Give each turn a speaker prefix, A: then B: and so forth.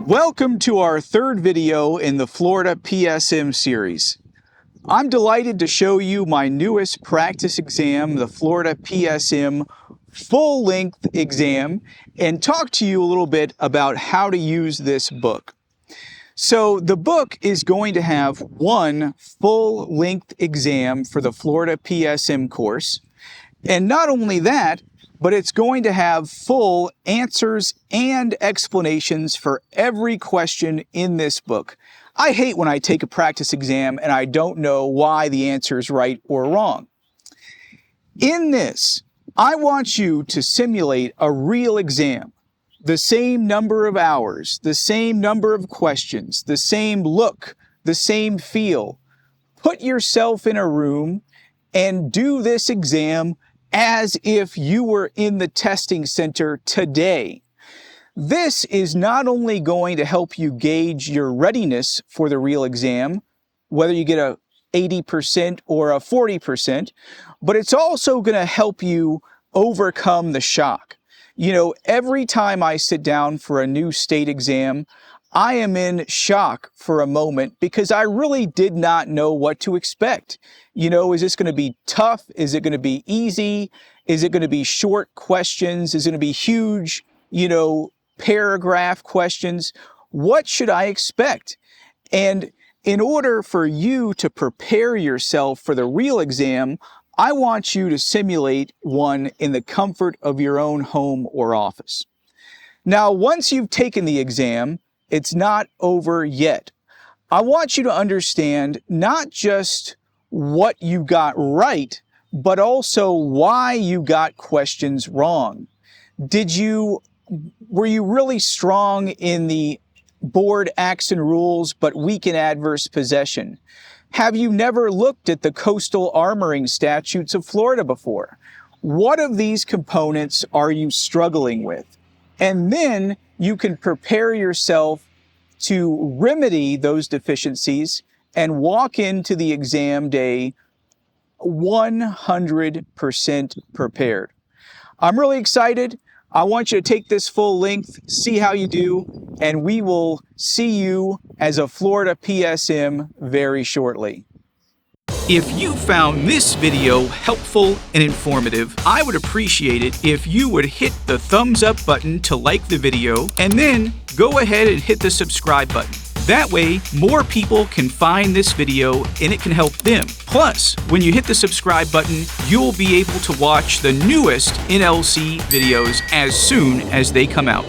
A: Welcome to our third video in the Florida PSM series. I'm delighted to show you my newest practice exam, the Florida PSM full-length exam, and talk to you a little bit about how to use this book. So the book is going to have one full-length exam for the Florida PSM course, and not only that, but it's going to have full answers and explanations for every question in this book. I hate when I take a practice exam and I don't know why the answer is right or wrong. In this, I want you to simulate a real exam. The same number of hours, the same number of questions, the same look, the same feel. Put yourself in a room and do this exam as if you were in the testing center today. This is not only going to help you gauge your readiness for the real exam, whether you get a 80% or a 40%, but it's also going to help you overcome the shock. You know, every time I sit down for a new state exam, I am in shock for a moment because I really did not know what to expect. You know, is this going to be tough? Is it going to be easy? Is it going to be short questions? Is it going to be huge, paragraph questions? What should I expect? And in order for you to prepare yourself for the real exam, I want you to simulate one in the comfort of your own home or office. Now, once you've taken the exam, it's not over yet. I want you to understand not just what you got right, but also why you got questions wrong. Were you really strong in the board acts and rules, but weak in adverse possession? Have you never looked at the coastal armoring statutes of Florida before? What of these components are you struggling with? And then you can prepare yourself to remedy those deficiencies and walk into the exam day 100% prepared. I'm really excited. I want you to take this full length, see how you do, and we will see you as a Florida PSM very shortly. If you found this video helpful and informative, I would appreciate it if you would hit the thumbs up button to like the video, and then go ahead and hit the subscribe button. That way, more people can find this video and it can help them. Plus, when you hit the subscribe button, you'll be able to watch the newest NLC videos as soon as they come out.